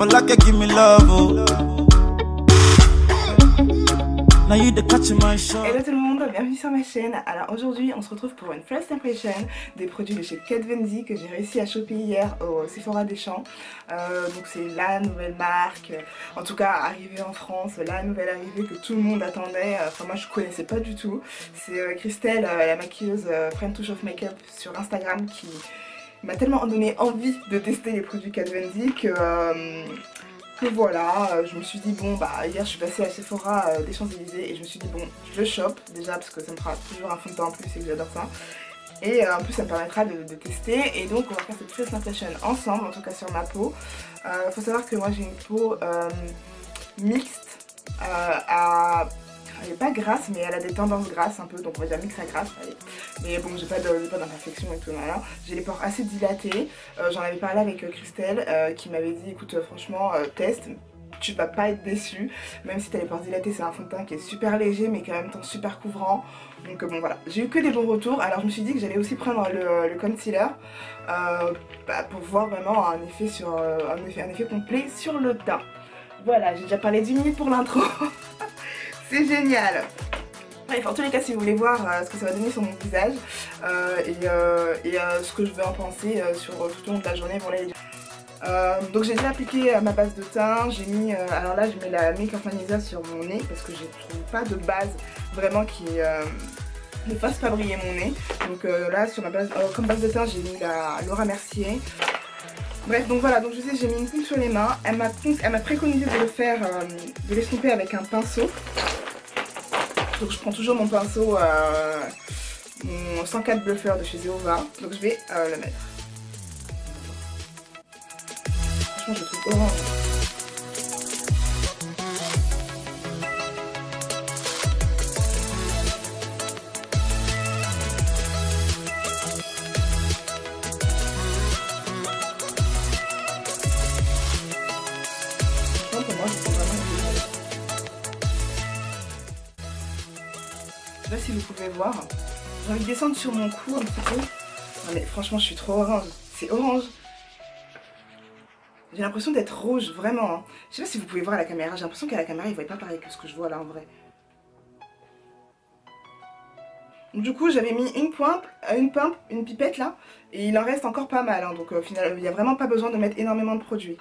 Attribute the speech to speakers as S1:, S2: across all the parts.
S1: for like you give me love, oh. Now you the catch my shot.
S2: Hello tout le monde, bienvenue sur ma chaîne. Alors aujourd'hui on se retrouve pour une first impression des produits de chez Kat Von D que j'ai réussi à choper hier au Sephora des Champs. Donc c'est la nouvelle marque, en tout cas arrivée en France, la nouvelle arrivée que tout le monde attendait. Enfin moi je connaissais pas du tout. C'est Christelle, la maquilleuse Friend Touch of Makeup sur Instagram qui m'a tellement donné envie de tester les produits Kat Von D que voilà, je me suis dit bon bah hier je suis passée à Sephora des Champs-Élysées et je me suis dit bon je le chope déjà parce que ça me fera toujours un fond de teint en plus et que j'adore ça. Et en plus ça me permettra de tester et donc on va faire cette first impression ensemble, en tout cas sur ma peau. Faut savoir que moi j'ai une peau mixte elle n'est pas grasse mais elle a des tendances grasses un peu, donc on va dire mix à grasse, allez. Mais bon j'ai pas d'imperfection et tout, voilà. J'ai les pores assez dilatés, j'en avais parlé avec Christelle qui m'avait dit écoute franchement teste, tu vas pas être déçu, même si t'as les pores dilatés c'est un fond de teint qui est super léger mais quand même temps super couvrant. Donc bon voilà, j'ai eu que des bons retours, alors je me suis dit que j'allais aussi prendre le concealer pour voir vraiment un effet complet sur le teint. Voilà, j'ai déjà parlé 10 minutes pour l'intro. C'est génial. Bref, en tous les cas, si vous voulez voir ce que ça va donner sur mon visage ce que je vais en penser sur tout au long de la journée, voilà. Donc j'ai déjà appliqué ma base de teint, j'ai mis, alors là je mets la Make of Magnesia sur mon nez parce que je trouve pas de base vraiment qui ne fasse pas briller mon nez. Donc là sur ma base, comme base de teint j'ai mis la Laura Mercier. Bref, donc voilà, donc je sais j'ai mis une poule sur les mains, elle m'a préconisé de le faire, de l'estomper avec un pinceau. Donc je prends toujours mon pinceau, mon 104 Bluffer de chez Zeova, donc je vais le mettre. Franchement je le trouve orange. Pour moi, je sens vraiment que je sais pas si vous pouvez voir. J'ai envie de descendre sur mon cou un petit peu. Non mais franchement, je suis trop orange. C'est orange. J'ai l'impression d'être rouge, vraiment. Hein. Je sais pas si vous pouvez voir à la caméra. J'ai l'impression qu'à la caméra, il voit pas pareil que ce que je vois là en vrai. Du coup, j'avais mis une pipette là. Et il en reste encore pas mal. Hein, donc au final, il n'y a vraiment pas besoin de mettre énormément de produits.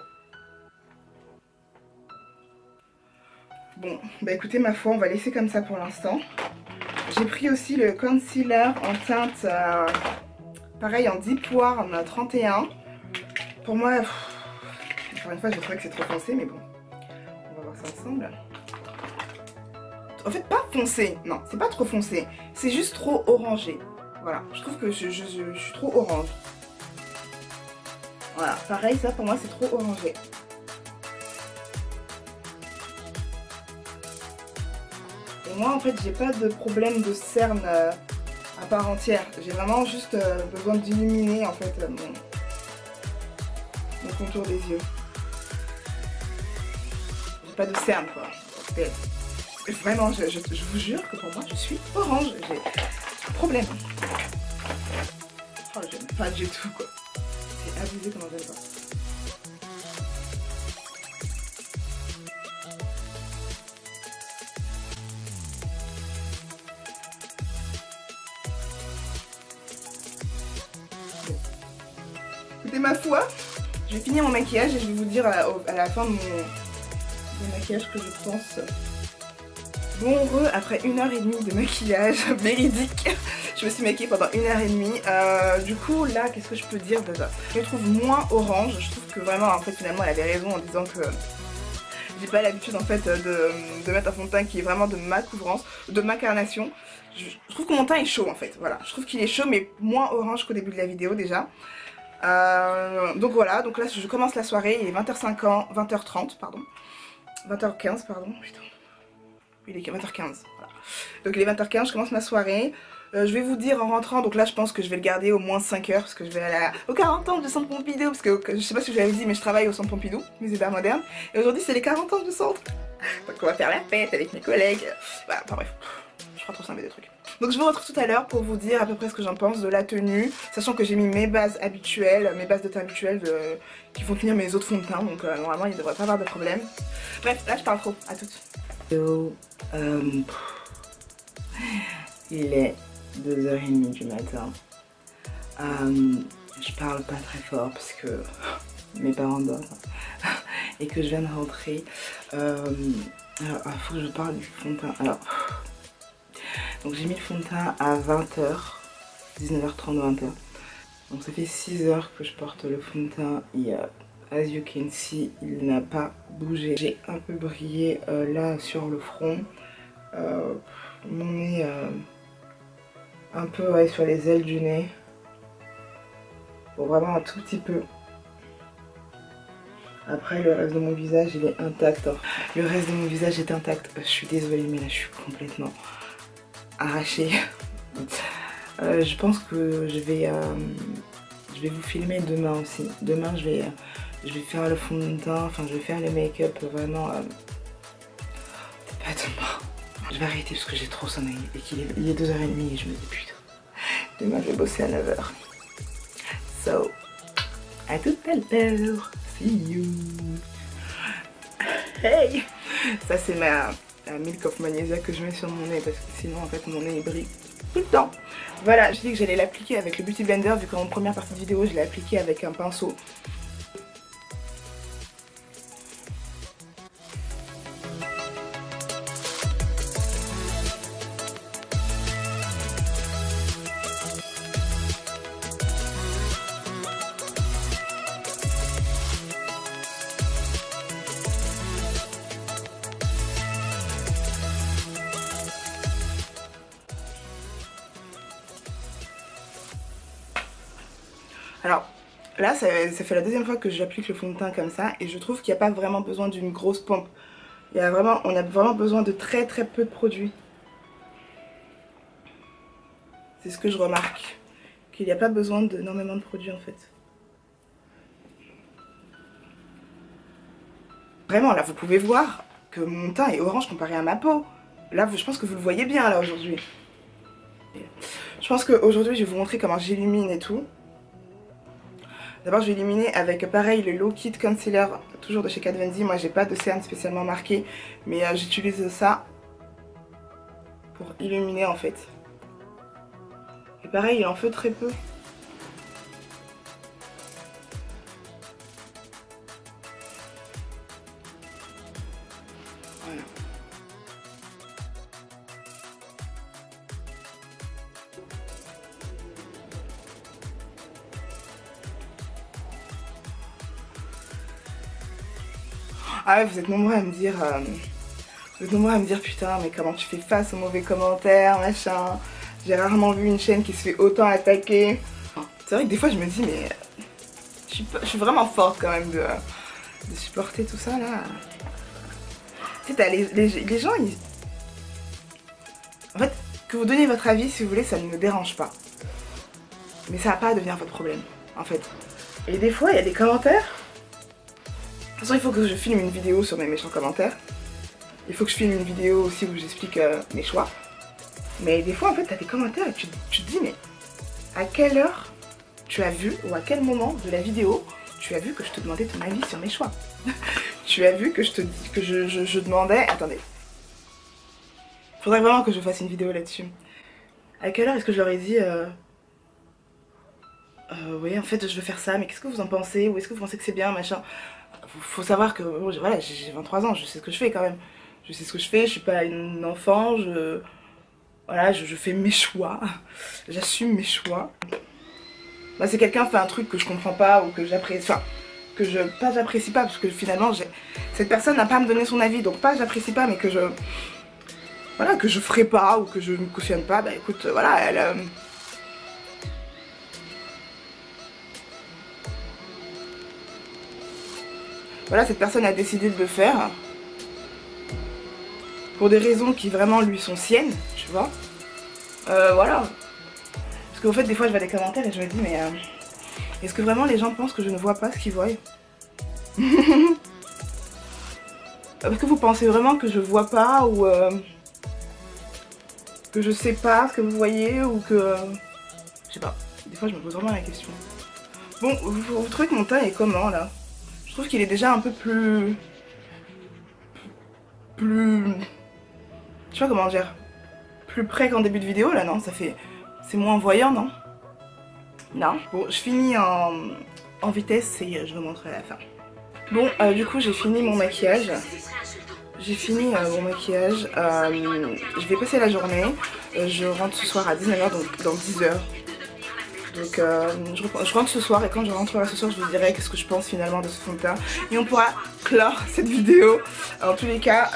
S2: Bon, bah écoutez, ma foi, on va laisser comme ça pour l'instant. J'ai pris aussi le concealer en teinte, pareil, en Deep Poire, en 31. Pour moi, encore une fois, je trouvais que c'est trop foncé, mais bon, on va voir ça ensemble. En fait, pas foncé, non, c'est pas trop foncé, c'est juste trop orangé. Voilà, je trouve que je suis trop orange. Voilà, pareil, ça pour moi, c'est trop orangé. Et moi en fait j'ai pas de problème de cerne à part entière, j'ai vraiment juste besoin d'illuminer en fait mon contour des yeux. J'ai pas de cerne quoi. Vraiment je vous jure que pour moi je suis orange, j'ai un problème. Oh j'aime pas du tout quoi. C'est abusé comment j'aime pas. Écoutez ma foi, je vais finir mon maquillage et je vais vous dire à la fin de mon maquillage que je pense. Bon heureux, après 1h30 de maquillage véridique, je me suis maquillée pendant 1h30. Du coup là, qu'est-ce que je peux dire déjà? Je le trouve moins orange, je trouve que vraiment en fait finalement elle avait raison en disant que j'ai pas l'habitude en fait de mettre un fond de teint qui est vraiment de ma couvrance, de ma carnation. Je trouve que mon teint est chaud en fait, voilà. Je trouve qu'il est chaud mais moins orange qu'au début de la vidéo déjà. Donc voilà, donc là je commence la soirée, il est 20h30 pardon. 20h15 pardon, putain. Il est 20h15, voilà. Donc il est 20h15, je commence ma soirée. Je vais vous dire en rentrant, donc là je pense que je vais le garder au moins 5 heures parce que je vais aller au 40 ans du Centre Pompidou, parce que je sais pas si je vous l'avais dit mais je travaille au Centre Pompidou, musée d'art moderne, et aujourd'hui c'est les 40 ans du centre. Donc on va faire la fête avec mes collègues, voilà, enfin bref, je crois trop simple des trucs. Donc je vous retrouve tout à l'heure pour vous dire à peu près ce que j'en pense de la tenue, sachant que j'ai mis mes bases habituelles, mes bases de teint habituelles qui vont tenir mes autres fonds de teint, donc normalement il ne devrait pas avoir de problème. Bref, là je parle trop, à toutes. Il est 2h30 du matin. Je parle pas très fort parce que mes parents dorment et que je viens de rentrer. Alors, il faut que je parle du fond de teint. Alors, donc j'ai mis le fond de teint à 20h, 19h30, 20h. Donc ça fait 6 heures que je porte le fond de teint et as you can see, il n'a pas bougé. J'ai un peu brillé là sur le front. Mon nez un peu sur les ailes du nez. Bon, vraiment un tout petit peu. Après le reste de mon visage il est intact. Le reste de mon visage est intact. Je suis désolée mais là je suis complètement arrachée. Je pense que je vais vous filmer demain aussi. Demain je vais faire le fond de teint, enfin je vais faire les make-up vraiment. C'est pas demain. Je vais arrêter parce que j'ai trop sommeil et qu'il est 2h30 et je me dis putain. Demain je vais bosser à 9h. So, à tout à l'heure. See you. Hey! Ça c'est ma Milk of Magnesia que je mets sur mon nez parce que sinon en fait mon nez il brille tout le temps. Voilà, je dis que j'allais l'appliquer avec le Beauty Blender vu qu'en première partie de vidéo je l'ai appliqué avec un pinceau. Alors là ça fait la deuxième fois que j'applique le fond de teint comme ça et je trouve qu'il n'y a pas vraiment besoin d'une grosse pompe. On a vraiment besoin de très peu de produits. C'est ce que je remarque, qu'il n'y a pas besoin d'énormément de produits en fait. Vraiment là vous pouvez voir que mon teint est orange comparé à ma peau. Là je pense que vous le voyez bien là aujourd'hui. Je pense qu'aujourd'hui je vais vous montrer comment j'illumine et tout. D'abord je vais illuminer avec pareil le Low Kit Concealer, toujours de chez Kat Von D. Moi j'ai pas de cerne spécialement marqué, mais j'utilise ça pour illuminer en fait. Et pareil il en fait très peu. Voilà. Ah ouais, vous êtes nombreux à me dire, putain mais comment tu fais face aux mauvais commentaires, machin. J'ai rarement vu une chaîne qui se fait autant attaquer. C'est vrai que des fois je me dis mais je suis vraiment forte quand même de supporter tout ça là. Tu sais t'as les gens ils... En fait que vous donniez votre avis si vous voulez ça ne me dérange pas. Mais ça va pas devenir votre problème en fait. Et des fois il y a des commentaires. De toute façon, il faut que je filme une vidéo sur mes méchants commentaires. Il faut que je filme une vidéo aussi où j'explique mes choix. Mais des fois, en fait, t'as des commentaires et tu te dis, mais à quelle heure tu as vu, ou à quel moment de la vidéo, tu as vu que je te demandais ton avis sur mes choix. Tu as vu que je demandais... Attendez. Faudrait vraiment que je fasse une vidéo là-dessus. À quelle heure est-ce que je leur ai dit... oui, en fait, je veux faire ça, mais qu'est-ce que vous en pensez? Ou est-ce que vous pensez que c'est bien, machin? Faut savoir que voilà, j'ai 23 ans, je sais ce que je fais quand même. Je sais ce que je fais, je suis pas une enfant, voilà, je fais mes choix. J'assume mes choix. Bah, si quelqu'un fait un truc que je comprends pas ou que j'apprécie, enfin, pas j'apprécie pas, parce que finalement, cette personne n'a pas à me donner son avis, donc pas j'apprécie pas, mais que voilà, que je ferai pas ou que je ne cautionne pas, bah écoute, voilà, elle... Voilà, cette personne a décidé de le faire pour des raisons qui vraiment lui sont siennes, tu vois. Voilà. Parce qu'au fait, des fois, je vois des commentaires et je me dis, mais est-ce que vraiment les gens pensent que je ne vois pas ce qu'ils voient? Est-ce que vous pensez vraiment que je vois pas ou que je sais pas ce que vous voyez ou que... je sais pas, des fois je me pose vraiment la question. Bon, vous trouvez que mon teint est comment là? Je trouve qu'il est déjà un peu plus... je sais pas comment dire, plus près qu'en début de vidéo là, non? Ça fait... c'est moins voyant, non? Non. Bon, je finis en vitesse et je vous montrerai à la fin. Bon, du coup j'ai fini mon maquillage. J'ai fini mon maquillage. Je vais passer la journée. Je rentre ce soir à 19h, donc dans 10h. Donc je rentre ce soir et quand je rentrerai ce soir je vous dirai qu'est-ce que je pense finalement de ce fond de teint. Et on pourra clore cette vidéo. En tous les cas,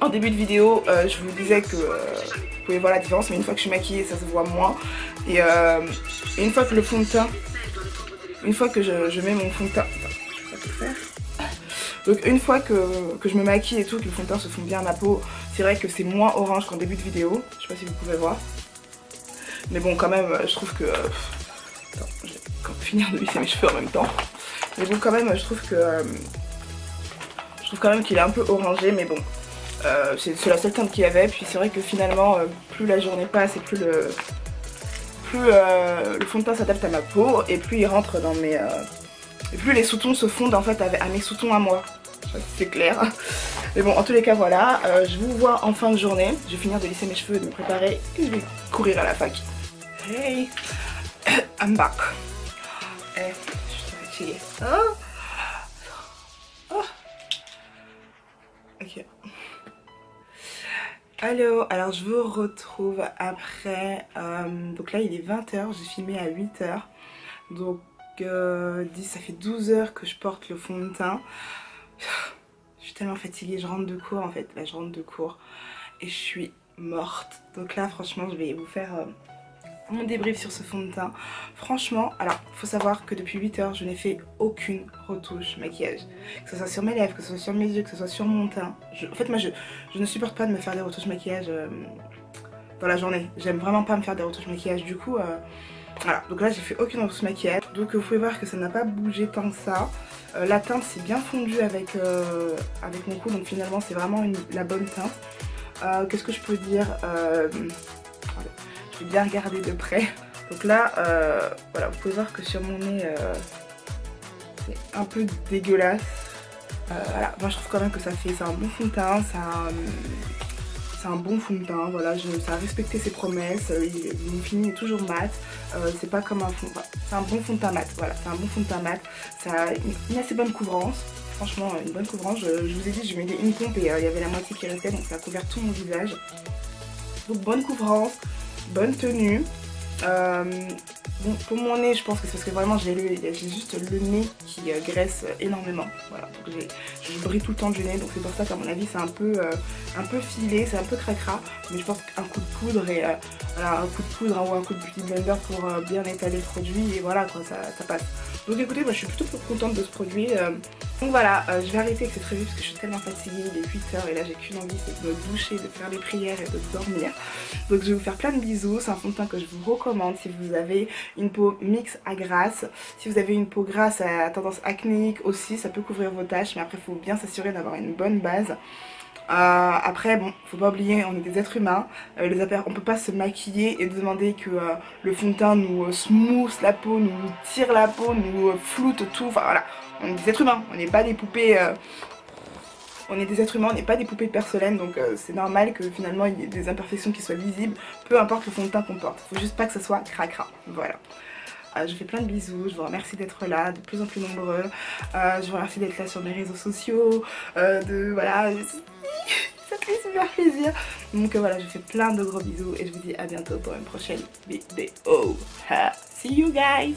S2: en début de vidéo, je vous disais que vous pouvez voir la différence, mais une fois que je suis maquillée ça se voit moins. Et une fois que le fond de teint, une fois que je mets mon fond de teint, attends, je vais pas tout faire. Donc une fois que je me maquille et tout, que le fond de teint se fond bien à ma peau, c'est vrai que c'est moins orange qu'en début de vidéo. Je sais pas si vous pouvez voir. Mais bon, quand même, je trouve que... attends, je vais finir de lisser mes cheveux en même temps. Mais bon, quand même, je trouve quand même qu'il est un peu orangé, mais bon. C'est la seule teinte qu'il y avait. Puis c'est vrai que finalement, plus la journée passe et plus le fond de teint s'adapte à ma peau, et plus il rentre dans mes... et plus les sous-tons se fondent en fait à mes sous-tons à moi. Je sais pas si c'est clair. Mais bon, en tous les cas, voilà. Je vous vois en fin de journée. Je vais finir de lisser mes cheveux, de me préparer et je vais courir à la fac. Hey, I'm back. Eh, je suis fatiguée. Oh. Oh. Ok. Allo, alors je vous retrouve après. Donc là, il est 20h. J'ai filmé à 8h. Donc, ça fait 12 heures que je porte le fond de teint. Je suis tellement fatiguée. Je rentre de cours en fait. Là, je rentre de cours et je suis morte. Donc là, franchement, je vais vous faire mon débrief sur ce fond de teint. Franchement, alors faut savoir que depuis 8 heures je n'ai fait aucune retouche maquillage, que ce soit sur mes lèvres, que ce soit sur mes yeux, que ce soit sur mon teint. En fait moi je ne supporte pas de me faire des retouches maquillage dans la journée. J'aime vraiment pas me faire des retouches maquillage, du coup voilà, donc là j'ai fait aucune retouche maquillage. Donc vous pouvez voir que ça n'a pas bougé tant que ça. La teinte s'est bien fondue avec mon cou, donc finalement c'est vraiment la bonne teinte. Qu'est-ce que je peux dire, je vais bien regarder de près. Donc là, voilà, vous pouvez voir que sur mon nez, c'est un peu dégueulasse. Voilà, moi je trouve quand même que c'est un bon fond de teint, c'est un bon fond de teint, voilà, ça a respecté ses promesses, mon fini est toujours mat, c'est pas comme un fond, enfin, c'est un bon fond de teint mat, voilà, c'est un bon fond de teint mat, ça a une assez bonne couvrance, franchement une bonne couvrance, je vous ai dit je mettais une pompe et il y avait la moitié qui restait, donc ça a couvert tout mon visage. Donc bonne couvrance, bonne tenue. Bon, pour mon nez, je pense que c'est parce que vraiment j'ai juste le nez qui graisse énormément. Voilà, donc je brille tout le temps du nez, donc c'est pour ça qu'à mon avis c'est un peu filé, c'est un peu cracra. Mais je pense qu'un coup de poudre et voilà, un coup de poudre ou un coup de beauty blender pour bien étaler le produit et voilà quoi, ça passe. Donc écoutez, moi je suis plutôt contente de ce produit. Donc voilà, je vais arrêter que c'est très vite parce que je suis tellement fatiguée, il est 8 h et là j'ai qu'une envie, c'est de me doucher, de faire les prières et de dormir. Donc je vais vous faire plein de bisous, c'est un fond de teint que je vous recommande si vous avez une peau mixte à grasse. Si vous avez une peau grasse à tendance acnéique aussi, ça peut couvrir vos taches, mais après il faut bien s'assurer d'avoir une bonne base. Après bon, faut pas oublier, on est des êtres humains, on peut pas se maquiller et demander que le fond de teint nous smooth la peau, nous tire la peau, nous floute tout, enfin voilà, on est des êtres humains, on n'est pas des poupées, on est des êtres humains, on n'est pas des poupées de porcelaine, donc c'est normal que finalement il y ait des imperfections qui soient visibles, peu importe le fond de teint qu'on porte, faut juste pas que ça soit cracra, voilà. Je vous fais plein de bisous, je vous remercie d'être là, de plus en plus nombreux, je vous remercie d'être là sur mes réseaux sociaux, voilà, ça fait super plaisir. Donc voilà, je vous fais plein de gros bisous et je vous dis à bientôt pour une prochaine vidéo. See you guys!